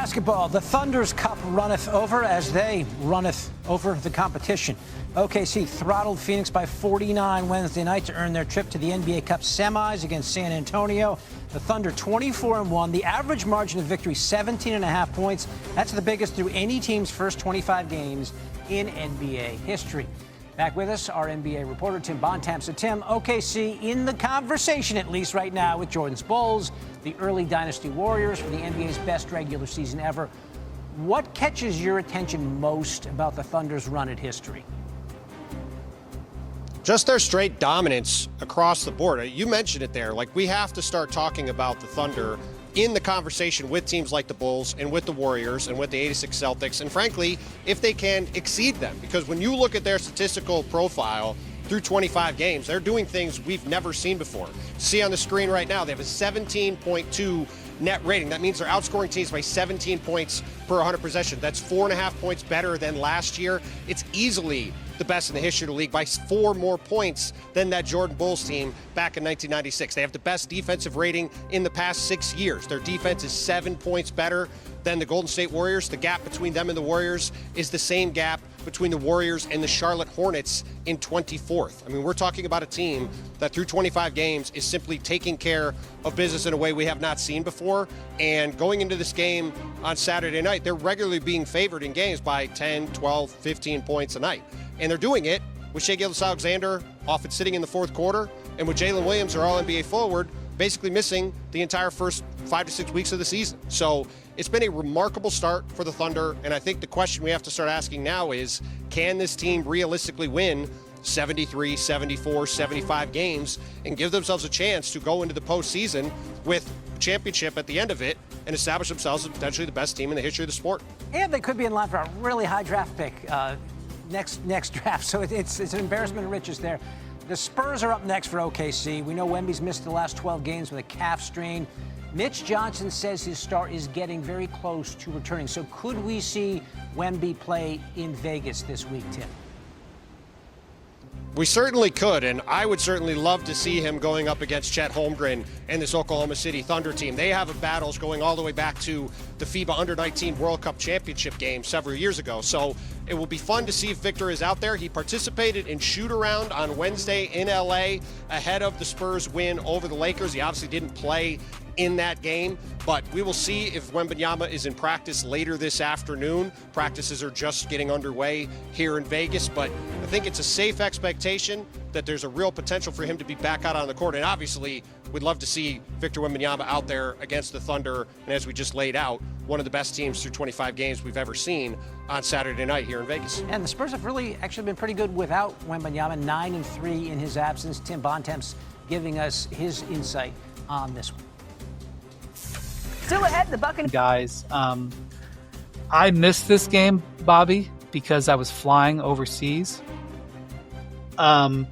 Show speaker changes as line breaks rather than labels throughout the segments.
basketball, the Thunder's cup runneth over as they runneth over the competition. OKC throttled Phoenix by 49 Wednesday night to earn their trip to the NBA Cup semis against San Antonio. The Thunder 24-1. The average margin of victory 17.5 points. That's the biggest through any team's first 25 games in NBA history. Back with us, our NBA reporter Tim Bontemps. So Tim, OKC in the conversation, at least right now, with Jordan's Bulls, the early dynasty Warriors for the NBA's best regular season ever. What catches your attention most about the Thunder's run at history?
Just their straight dominance across the board. You mentioned it there. Like, we have to start talking about the Thunder in the conversation with teams like the Bulls and with the Warriors and with the 86 Celtics, and frankly, if they can exceed them. Because when you look at their statistical profile through 25 games, they're doing things we've never seen before. See on the screen right now, they have a 17.2 net rating. That means they're outscoring teams by 17 points per 100 possessions. That's 4.5 points better than last year. It's easily the best in the history of the league by 4 more points than that Jordan Bulls team back in 1996. They have the best defensive rating in the past 6 years. Their defense is 7 points better than the Golden State Warriors. The gap between them and the Warriors is the same gap between the Warriors and the Charlotte Hornets in 24th. I mean, we're talking about a team that through 25 games is simply taking care of business in a way we have not seen before. And going into this game on Saturday night, they're regularly being favored in games by 10, 12, 15 points a night. And they're doing it with Shai Thunder often sitting in the fourth quarter, and with Jalen Williams, their All-NBA forward, basically missing the entire first 5 to 6 weeks of the season. So it's been a remarkable start for the Thunder, and I think the question we have to start asking now is, can this team realistically win 73, 74, 75 games and give themselves a chance to go into the postseason with a championship at the end of it and establish themselves as potentially the best team in the history of the sport?
And they could be in line for a really high draft pick next draft. So it's an embarrassment of riches there. The Spurs are up next for OKC. We know Wemby's missed the last 12 games with a calf strain. Mitch Johnson says his star is getting very close to returning. So could we see Wemby play in Vegas this week, Tim?
We certainly could, and I would certainly love to see him going up against Chet Holmgren and this Oklahoma City Thunder team. They have battles going all the way back to the FIBA Under-19 World Cup Championship game several years ago. So it will be fun to see if Victor is out there. He participated in shoot-around on Wednesday in LA ahead of the Spurs win over the Lakers. He obviously didn't play in that game, but we will see if Wembanyama is in practice later this afternoon. Practices are just getting underway here in Vegas, but I think it's a safe expectation that there's a real potential for him to be back out on the court. And obviously, we'd love to see Victor Wembanyama out there against the Thunder, and as we just laid out, one of the best teams through 25 games we've ever seen on Saturday night here in Vegas.
And the Spurs have really actually been pretty good without Wembanyama, 9-3 in his absence. Tim Bontemps giving us his insight on this one.
Still ahead, the Buccaneers.
Guys, I missed this game, Bobby, because I was flying overseas. I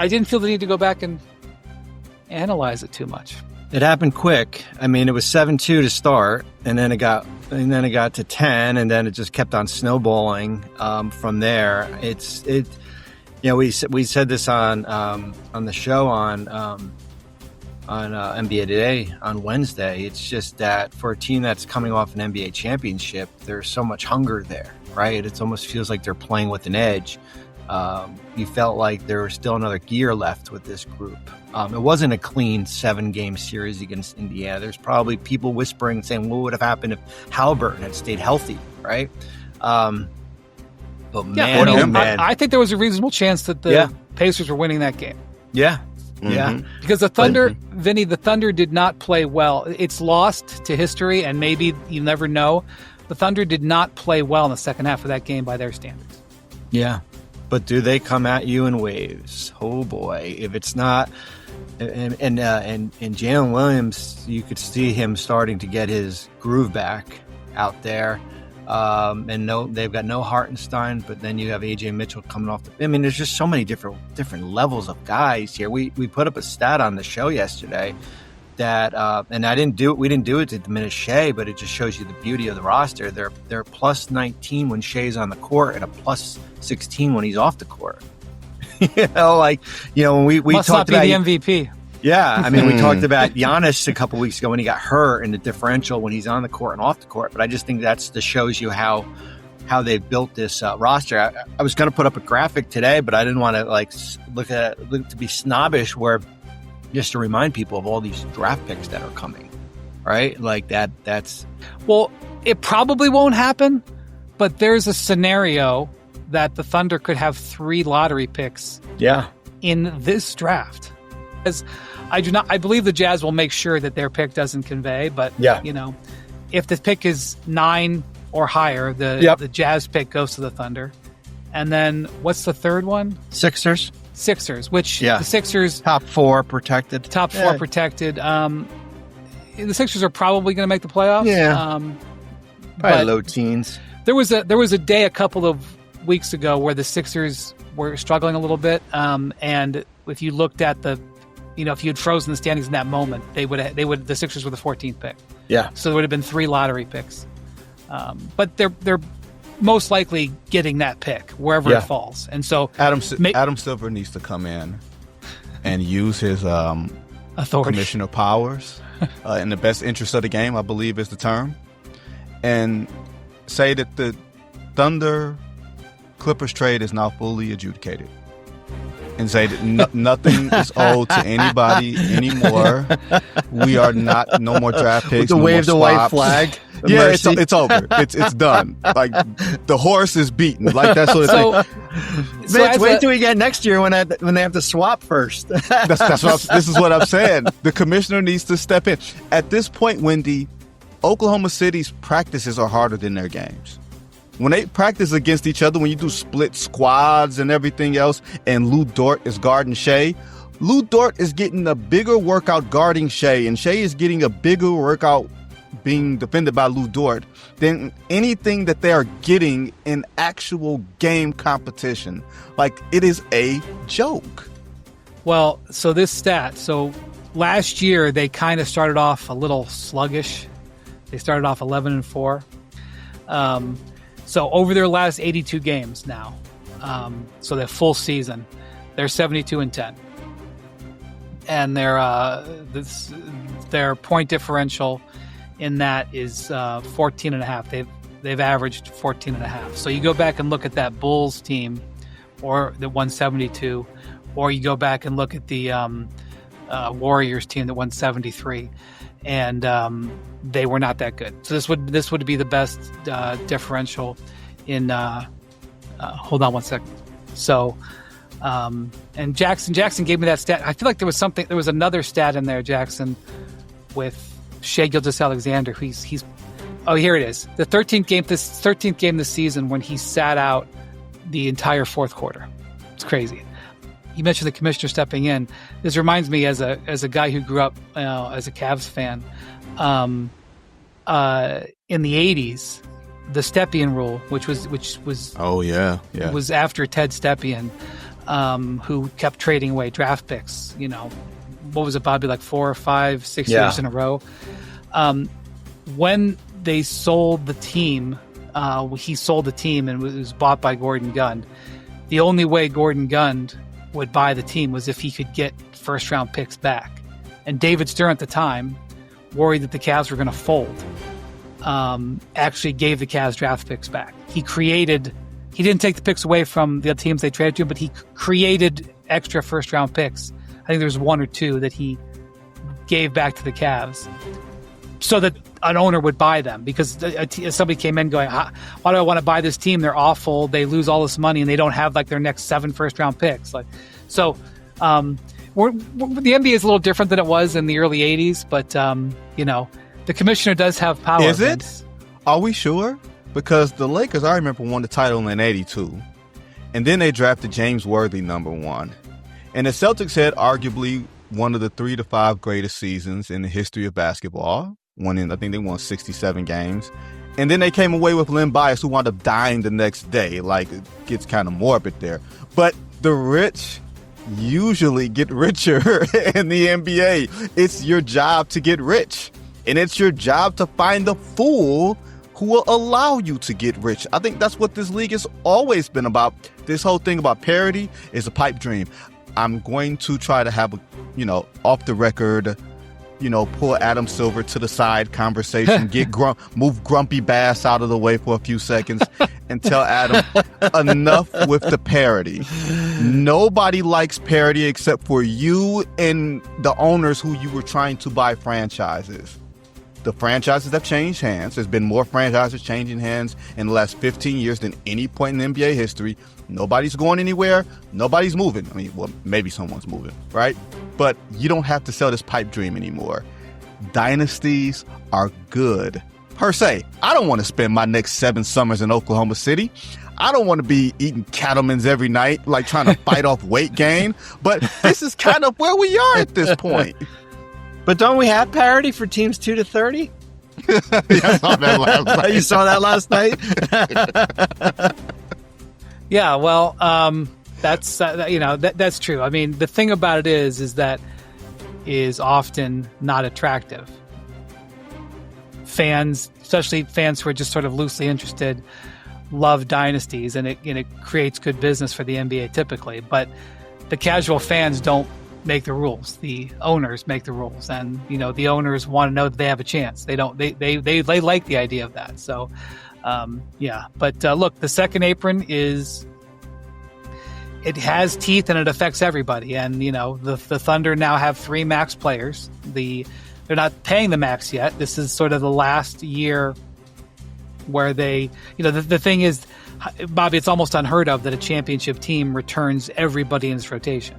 didn't feel the need to go back and analyze it too much.
It happened quick. I mean, it was 7-2 to start, and then it got to 10, and then it just kept on snowballing from there. We said this on the show on NBA Today on Wednesday. It's just that for a team that's coming off an NBA championship, there's so much hunger there, right? It almost feels like they're playing with an edge. You felt like there was still another gear left with this group. It wasn't a clean 7-game series against Indiana. There's probably people whispering, saying, what would have happened if Halliburton had stayed healthy, right? But man, oh man.
I think there was a reasonable chance that the Pacers were winning that game.
Yeah.
Mm-hmm.
Yeah.
Because the Thunder, Vinny, the Thunder did not play well. It's lost to history, and maybe you never know. The Thunder did not play well in the second half of that game by their standards.
Yeah. But do they come at you in waves? Oh boy. If it's not, and Jalen Williams, you could see him starting to get his groove back out there. They've got no Hartenstein, but then you have AJ Mitchell coming off I mean, there's just so many different levels of guys here. We put up a stat on the show yesterday that, and we didn't do it to diminish Shai, but it just shows you the beauty of the roster. They're plus 19 when Shai's on the court and a plus 16 when he's off the court. When we
Must
talked
not be
about
the MVP.
Yeah, I mean, we talked about Giannis a couple weeks ago when he got hurt and the differential when he's on the court and off the court. But I just think that shows you how they've built this roster. I was going to put up a graphic today, but I didn't want to look to be snobbish, where just to remind people of all these draft picks that are coming, right? Like that's
well, it probably won't happen, but there's a scenario that the Thunder could have 3 lottery picks.
Yeah.
In this draft. As I believe the Jazz will make sure that their pick doesn't convey, but if the pick is 9 or higher, the Jazz pick goes to the Thunder. And then what's the third one?
Sixers,
which the Sixers
top 4 protected.
The Sixers are probably going to make the playoffs.
Yeah. Probably low teens.
There was a day a couple of weeks ago where the Sixers were struggling a little bit, and if you looked at if you had frozen the standings in that moment, the Sixers were the 14th pick.
Yeah.
So there would have been 3 lottery picks, but they're most likely getting that pick wherever it falls. And so
Adam Silver needs to come in and use his
authority,
commissioner powers in the best interest of the game, I believe is the term, and say that the Thunder Clippers trade is now fully adjudicated, and say that nothing is owed to anybody anymore. We are no more draft picks.
To wave the white flag.
Yeah, it's over. It's done. Like the horse is beaten. Like that's what it's.
Vince, wait till we get next year when they have to swap first.
This is what I'm saying. The commissioner needs to step in. At this point, Wendy, Oklahoma City's practices are harder than their games. When they practice against each other, when you do split squads and everything else, and Lou Dort is guarding Shai, Lou Dort is getting a bigger workout guarding Shai, and Shai is getting a bigger workout being defended by Lou Dort than anything that they are getting in actual game competition. Like, it is a joke.
Well, so this stat, last year they kind of started off a little sluggish. They started off 11-4. So over their last 82 games now, so their full season, they're 72-10, and their point differential in that is 14.5. They've averaged 14.5. So you go back and look at that Bulls team, or the 172, or you go back and look at the Warriors team that won 73, and they were not that good. So this would be the best differential in. Hold on one second. So, and Jackson gave me that stat. I feel like there was another stat in there, Jackson, with Shai Gilgeous-Alexander. He's oh, here it is. The 13th game this season when he sat out the entire fourth quarter. It's crazy. You mentioned the commissioner stepping in. This reminds me, as a guy who grew up as a Cavs fan, in the 80s, the Stepien rule, which was was after Ted Stepien, who kept trading away draft picks. What was it, Bobby? Like 4 or 5, 6 years in a row. When they sold the team, he sold the team and was bought by Gordon Gund. The only way Gordon Gund would buy the team was if he could get first-round picks back. And David Stern at the time, worried that the Cavs were going to fold, actually gave the Cavs draft picks back. He didn't take the picks away from the teams they traded to, but he created extra first-round picks. I think there was 1 or 2 that he gave back to the Cavs so that an owner would buy them, because somebody came in going, why do I want to buy this team? They're awful. They lose all this money and they don't have like their next 7 first-round picks. The NBA is a little different than it was in the early 80s, but the commissioner does have power.
Is it? Are we sure? Because the Lakers, I remember, won the title in 82. And then they drafted James Worthy #1. And the Celtics had arguably one of the 3 to 5 greatest seasons in the history of basketball. I think they won 67 games. And then they came away with Len Bias, who wound up dying the next day. Like, it gets kind of morbid there. But the rich usually get richer in the NBA. It's your job to get rich. And it's your job to find the fool who will allow you to get rich. I think that's what this league has always been about. This whole thing about parity is a pipe dream. I'm going to try to have a, off the record, pull Adam Silver to the side conversation, move Grumpy Bass out of the way for a few seconds and tell Adam, enough with the parody. Nobody likes parody except for you and the owners who you were trying to buy franchises. The franchises have changed hands. There's been more franchises changing hands in the last 15 years than any point in NBA history. Nobody's going anywhere. Nobody's moving. I mean, well, maybe someone's moving, right? But you don't have to sell this pipe dream anymore. Dynasties are good. Per se, I don't want to spend my next 7 summers in Oklahoma City. I don't want to be eating Cattleman's every night, like trying to fight off weight gain. But this is kind of where we are at this point.
But don't we have parity for teams 2 to 30?
Yeah, I saw that last night.
You saw that last night?
Yeah, well, that's that's true. I mean, the thing about it is that is often not attractive. Fans, especially fans who are just sort of loosely interested, love dynasties, and it creates good business for the NBA typically. But the casual fans don't make the rules. The owners make the rules, and the owners want to know that they have a chance. They don't. They like the idea of that. So. Yeah, but look, the second apron it has teeth and it affects everybody. And, the Thunder now have 3 max players. They're not paying the max yet. This is sort of the last year where they, the thing is, Bobby, it's almost unheard of that a championship team returns everybody in its rotation.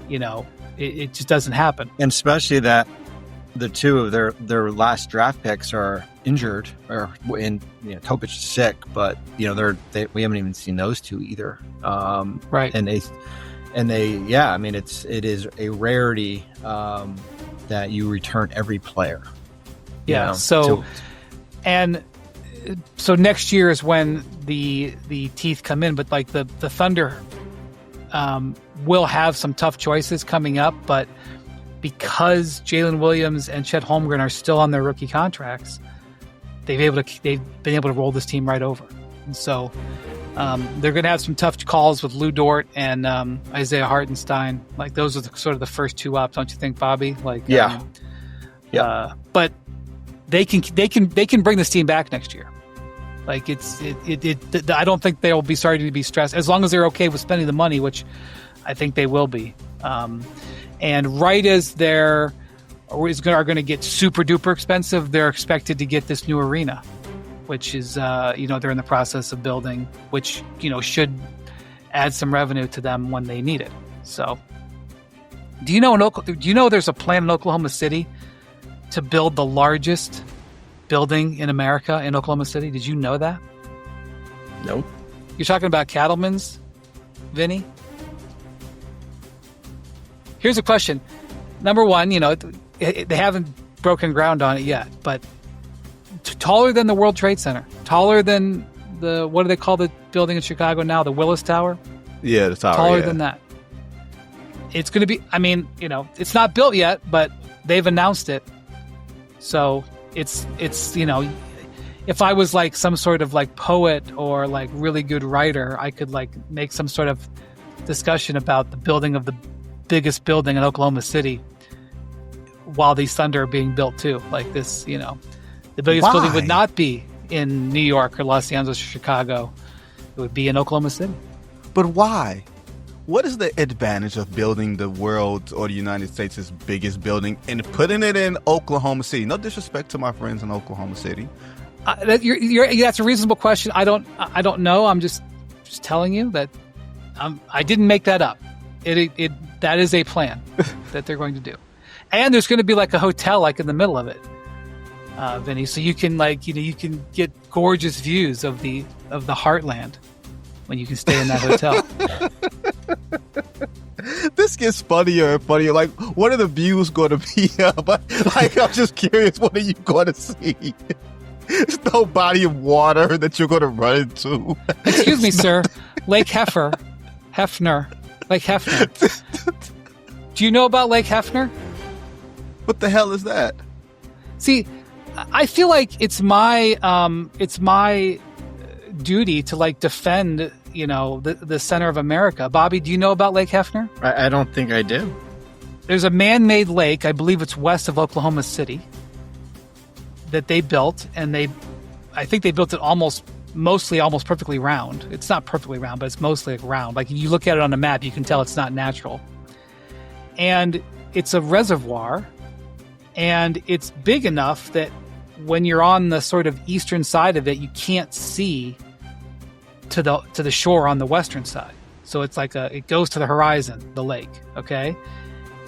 It just doesn't happen.
And especially that the 2 of their last draft picks are injured, or Topic is sick, but we haven't even seen those 2 either.
Right.
And they I mean it is a rarity that you return every player.
Yeah. So next year is when the teeth come in, but like the Thunder will have some tough choices coming up, but because Jalen Williams and Chet Holmgren are still on their rookie contracts, they've been able to roll this team right over. And so they're going to have some tough calls with Lou Dort and Isaiah Hartenstein. Like those are sort of the first 2 up, don't you think, Bobby? Like
yeah.
But they can bring this team back next year. Like I don't think they'll be starting to be stressed as long as they're okay with spending the money, which I think they will be. And right as are going to get super duper expensive, they're expected to get this new arena, which is they're in the process of building, which should add some revenue to them when they need it. So, do you know there's a plan in Oklahoma City to build the largest building in America in Oklahoma City? Did you know that?
Nope.
You're talking about Cattleman's, Vinny? Here's a question. Number one, they haven't broken ground on it yet, but taller than the World Trade Center, taller than what do they call the building in Chicago now? The Willis Tower?
Yeah, the tower.
Taller than that. It's going to be, it's not built yet, but they've announced it. So it's if I was like some sort of like poet or like really good writer, I could like make some sort of discussion about the building of the biggest building in Oklahoma City while these Thunder are being built too. Like this, the biggest building would not be in New York or Los Angeles or Chicago. It would be in Oklahoma City.
But why? What is the advantage of building the world's or the United States' biggest building and putting it in Oklahoma City? No disrespect to my friends in Oklahoma City.
That's a reasonable question. I don't know. I'm just telling you that I didn't make that up. That is a plan that they're going to do. And there's going to be like a hotel like in the middle of it, Vinny. So you can you can get gorgeous views of the heartland when you can stay in that hotel.
This gets funnier and funnier. Like, what are the views going to be? Like, I'm just curious, what are you going to see? There's no body of water that you're going to run into.
Excuse me, sir. Lake Hefner. Lake Hefner. Do you know about Lake Hefner?
What the hell is that?
See, I feel like it's my duty to like defend, the center of America. Bobby, do you know about Lake Hefner?
I don't think I do.
There's a man-made lake, I believe it's west of Oklahoma City, that they built, and I think they built it almost perfectly round. It's not perfectly round, but it's mostly round. Like if you look at it on a map, you can tell it's not natural. And it's a reservoir, and it's big enough that when you're on the sort of eastern side of it, you can't see to the shore on the western side. So it's like it goes to the horizon, the lake, okay?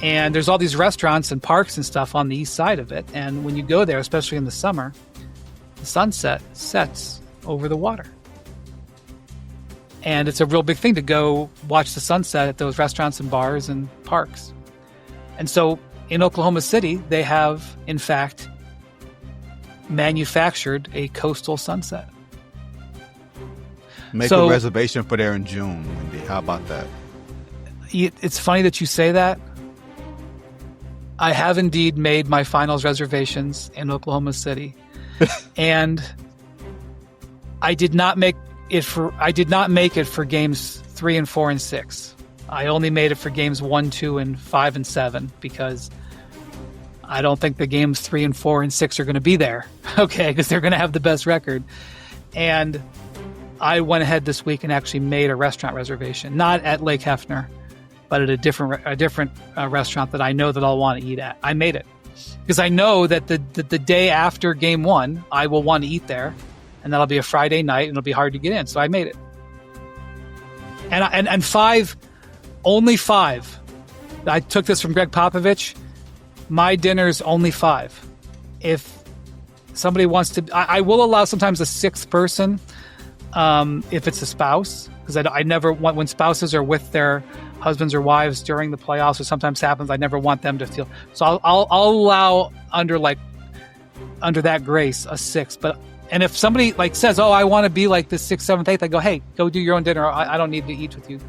And there's all these restaurants and parks and stuff on the east side of it. And when you go there, especially in the summer, the sunset sets over the water. And it's a real big thing to go watch the sunset at those restaurants and bars and parks. And so in Oklahoma City, they have, in fact, manufactured a coastal sunset.
Make a reservation for there in June, Wendy. How about that?
It's funny that you say that. I have indeed made my finals reservations in Oklahoma City. And I did not make it for games 3 and 4 and 6. I only made it for games 1, 2, and 5 and 7 because I don't think the games 3 and 4 and 6 are going to be there. Okay, because they're going to have the best record. And I went ahead this week and actually made a restaurant reservation, not at Lake Hefner, but at a different restaurant that I know that I'll want to eat at. I made it because I know that the day after game 1, I will want to eat there, and that'll be a Friday night, and it'll be hard to get in. So I made it. And 5, only 5. I took this from Greg Popovich. My dinner's only 5. If somebody wants to, I will allow sometimes a 6th person if it's a spouse, because I never want, when spouses are with their husbands or wives during the playoffs, or sometimes happens, I never want them to feel. So I'll allow under that grace a 6. And if somebody says, "Oh, I want to be like the 6th, 7th, 8th," I go, "Hey, go do your own dinner. I don't need to eat with you."